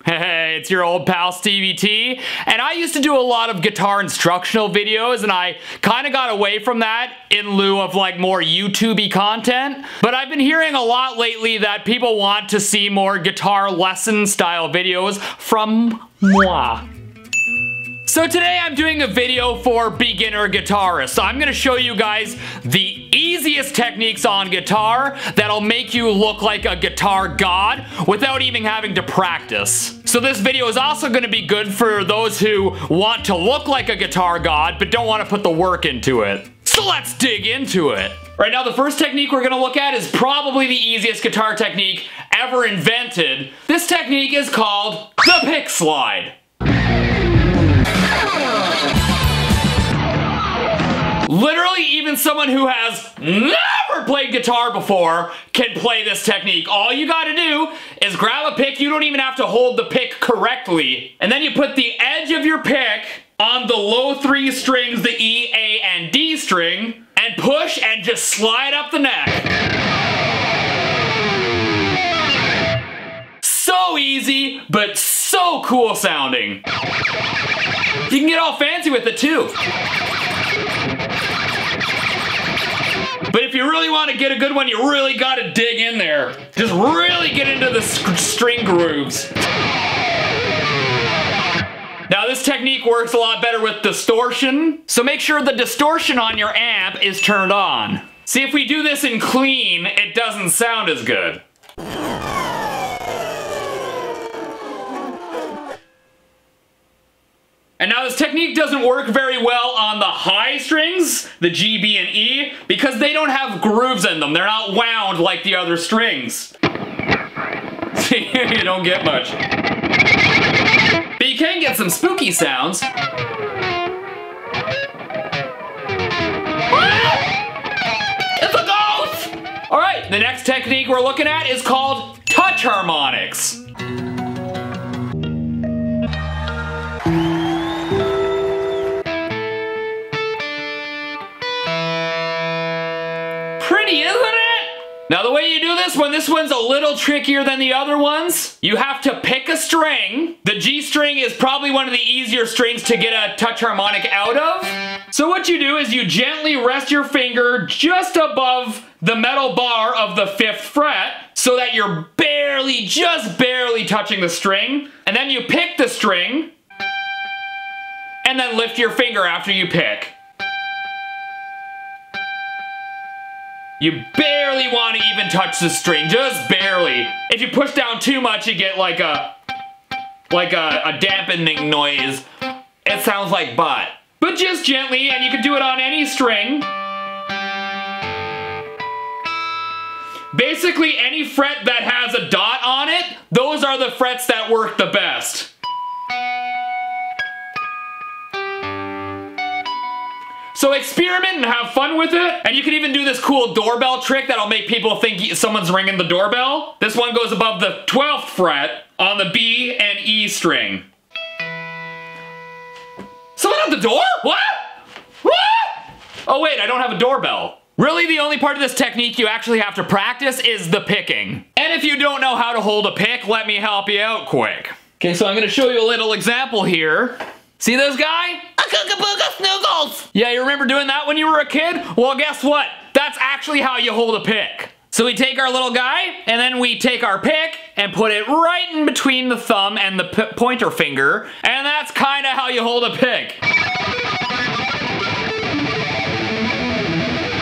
Hey, it's your old pal Stevie T, and I used to do a lot of guitar instructional videos, and I kind of got away from that in lieu of like more YouTube-y content. But I've been hearing a lot lately that people want to see more guitar lesson style videos from moi. So today I'm doing a video for beginner guitarists. I'm gonna show you guys the easiest techniques on guitar that'll make you look like a guitar god without even having to practice. So this video is also gonna be good for those who want to look like a guitar god but don't want to put the work into it. So let's dig into it. Right now, the first technique we're gonna look at is probably the easiest guitar technique ever invented. This technique is called the pick slide. Literally, even someone who has never played guitar before can play this technique. All you gotta do is grab a pick. You don't even have to hold the pick correctly. And then you put the edge of your pick on the low 3 strings, the E, A, and D string, and push and just slide up the neck. So easy, but so cool sounding. You can get all fancy with it too. But if you really want to get a good one, you really got to dig in there. Just really get into the string grooves. Now this technique works a lot better with distortion, so make sure the distortion on your amp is turned on. See, if we do this in clean, it doesn't sound as good. And now this technique doesn't work very well on the high strings, the G, B, and E, because they don't have grooves in them. They're not wound like the other strings. See, you don't get much. But you can get some spooky sounds. Ah! It's a ghost! Alright, the next technique we're looking at is called touch harmonics. Pretty, isn't it? Now the way you do this one, this one's a little trickier than the other ones. You have to pick a string. The G string is probably one of the easier strings to get a touch harmonic out of. So what you do is you gently rest your finger just above the metal bar of the 5th fret so that you're barely, just barely touching the string. And then you pick the string and then lift your finger after you pick. You barely want to even touch the string, just barely. If you push down too much, you get like a dampening noise. It sounds like butt. But just gently, and you can do it on any string. Basically, any fret that has a dot on it, those are the frets that work the best. So experiment and have fun with it. And you can even do this cool doorbell trick that'll make people think someone's ringing the doorbell. This one goes above the 12th fret on the B and E string. Someone at the door? What? What? Oh wait, I don't have a doorbell. Really, the only part of this technique you actually have to practice is the picking. And if you don't know how to hold a pick, let me help you out quick. Okay, so I'm gonna show you a little example here. See this guy? A-cooga-booga snoogles! Yeah, you remember doing that when you were a kid? Well, guess what? That's actually how you hold a pick. So we take our little guy, and then we take our pick and put it right in between the thumb and the pointer finger, and that's kinda how you hold a pick.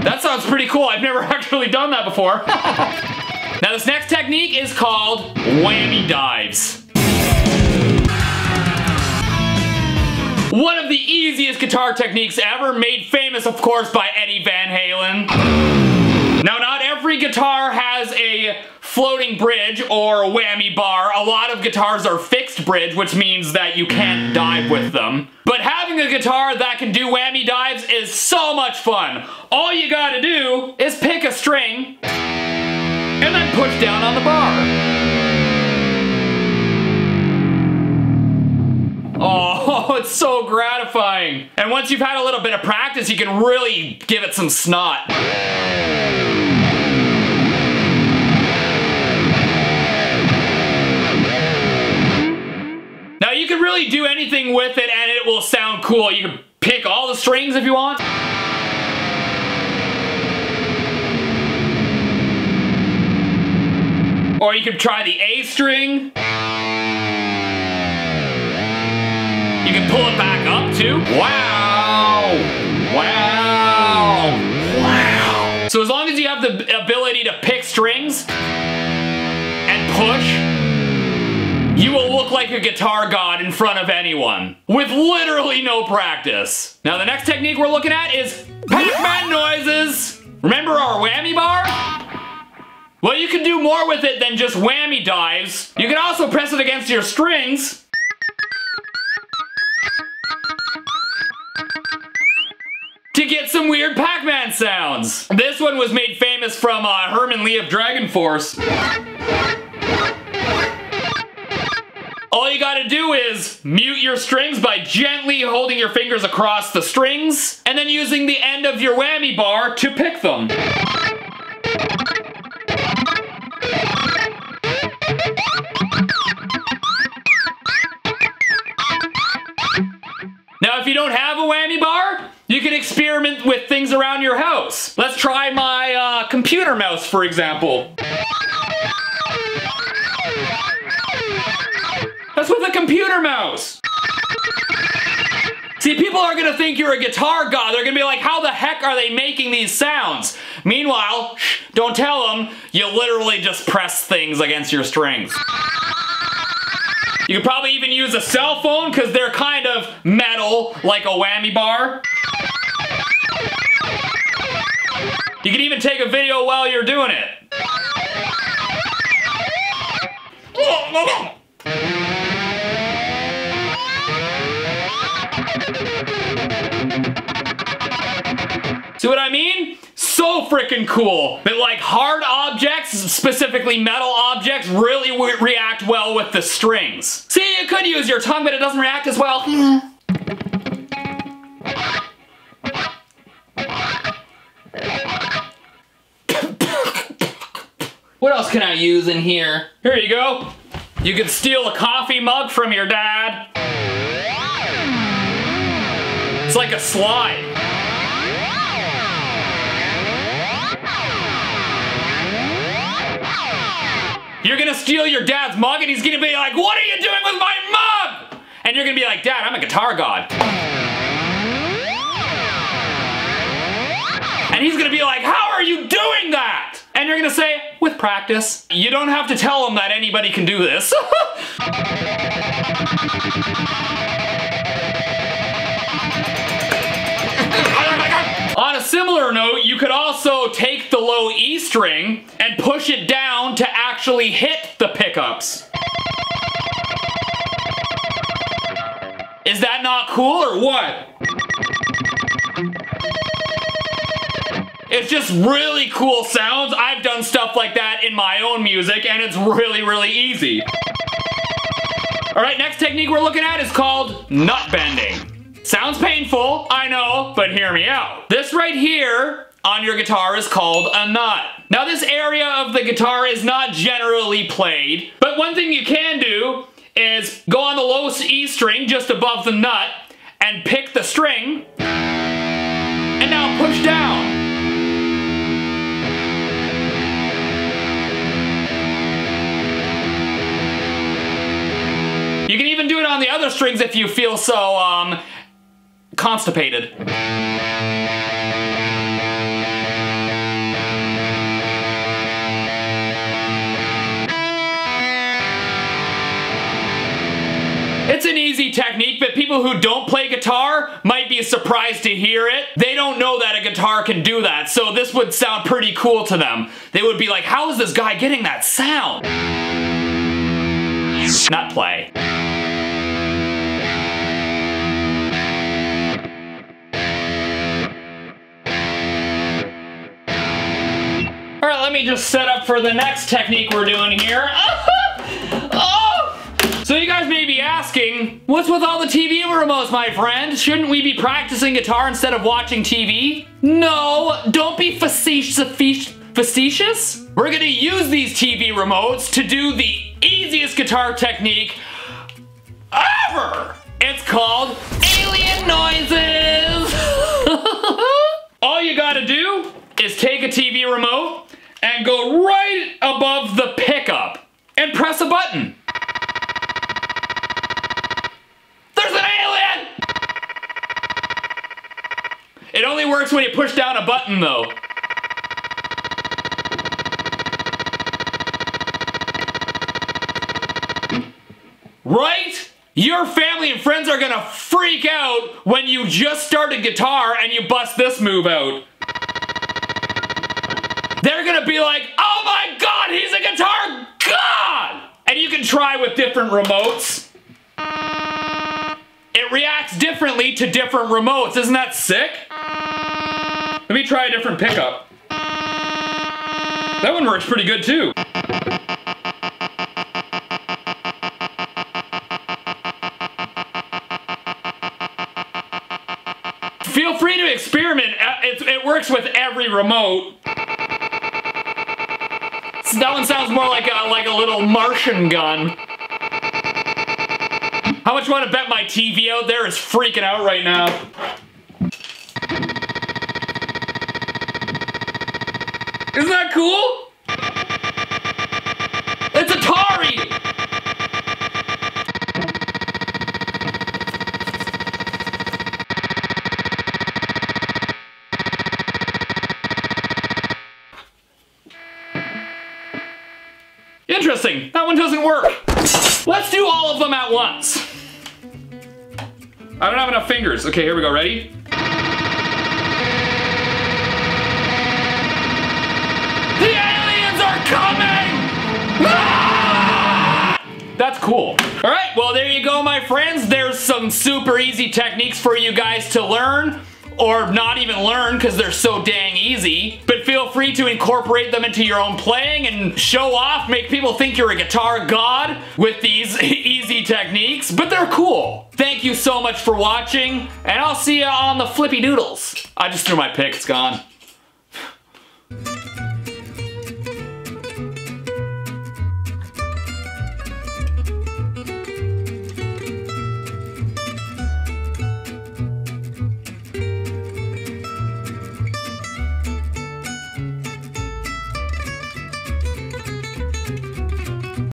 That sounds pretty cool. I've never actually done that before. Now this next technique is called whammy dives. One of the easiest guitar techniques ever, made famous, of course, by Eddie Van Halen. Now, not every guitar has a floating bridge or a whammy bar. A lot of guitars are fixed bridge, which means that you can't dive with them. But having a guitar that can do whammy dives is so much fun. All you gotta do is pick a string and then push down on the bar. Oh, it's so gratifying. And once you've had a little bit of practice, you can really give it some snot. you can really do anything with it and it will sound cool. You can pick all the strings if you want. Or you can try the A string. You can pull it back up too. Wow! Wow! Wow! So as long as you have the ability to pick strings and push, you will look like a guitar god in front of anyone with literally no practice. Now the next technique we're looking at is Pac-Man noises. Remember our whammy bar? Well, you can do more with it than just whammy dives. You can also press it against your strings. To get some weird Pac-Man sounds. This one was made famous from Herman Lee of Dragon Force. All you gotta do is mute your strings by gently holding your fingers across the strings and then using the end of your whammy bar to pick them. Now, if you don't have a whammy bar, you can experiment with things around your house. Let's try my computer mouse, for example. That's with a computer mouse. See, people are gonna think you're a guitar god. They're gonna be like, how the heck are they making these sounds? Meanwhile, don't tell them, you literally just press things against your strings. You could probably even use a cell phone because they're kind of metal, like a whammy bar. You can even take a video while you're doing it. See what I mean? So freaking cool. But like hard objects, specifically metal objects, really react well with the strings. See, you could use your tongue, but it doesn't react as well. What else can I use in here? Here you go. You could steal a coffee mug from your dad. It's like a slide. You're gonna steal your dad's mug and he's gonna be like, what are you doing with my mug? And you're gonna be like, Dad, I'm a guitar god. And he's gonna be like, how are you doing that? And you're gonna say, with practice. You don't have to tell him that anybody can do this. On a similar note, you could also take the low E string and push it down to actually hit the pickups. Is that not cool or what? It's just really cool sounds. I've done stuff like that in my own music and it's really, really easy. All right, next technique we're looking at is called nut bending. Sounds painful, I know, but hear me out. This right here on your guitar is called a nut. Now this area of the guitar is not generally played, but one thing you can do is go on the low E string just above the nut and pick the string, and now push down. You can even do it on the other strings if you feel so, constipated. It's an easy technique, but people who don't play guitar might be surprised to hear it. They don't know that a guitar can do that, so this would sound pretty cool to them. They would be like, how is this guy getting that sound? Nut play. Alright, let me just set up for the next technique we're doing here. Oh! So you guys may be asking, what's with all the TV remotes, my friend? Shouldn't we be practicing guitar instead of watching TV? No, don't be facetious. We're gonna use these TV remotes to do the easiest guitar technique ever. It's called alien noises. All you gotta do is take a TV remote and go right above the pickup and press a button. There's an alien! It only works when you push down a button though. Right? Your family and friends are gonna freak out when you just start a guitar and you bust this move out. They're gonna be like, oh my god, he's a guitar god! And you can try with different remotes. It reacts differently to different remotes. Isn't that sick? Let me try a different pickup. That one works pretty good too. Feel free to experiment. It works with every remote. So that one sounds more like a little Martian gun. How much you want to bet my TV out there is freaking out right now? Isn't that cool? It's Atari! Interesting, that one doesn't work. Let's do all of them at once. I don't have enough fingers. Okay, here we go, ready? The aliens are coming! Ah! That's cool. All right, well there you go, my friends. There's some super easy techniques for you guys to learn. Or not even learn because they're so dang easy. But feel free to incorporate them into your own playing and show off, make people think you're a guitar god with these easy techniques, but they're cool. Thank you so much for watching, and I'll see you on the flippy doodles. I just threw my pick, it's gone.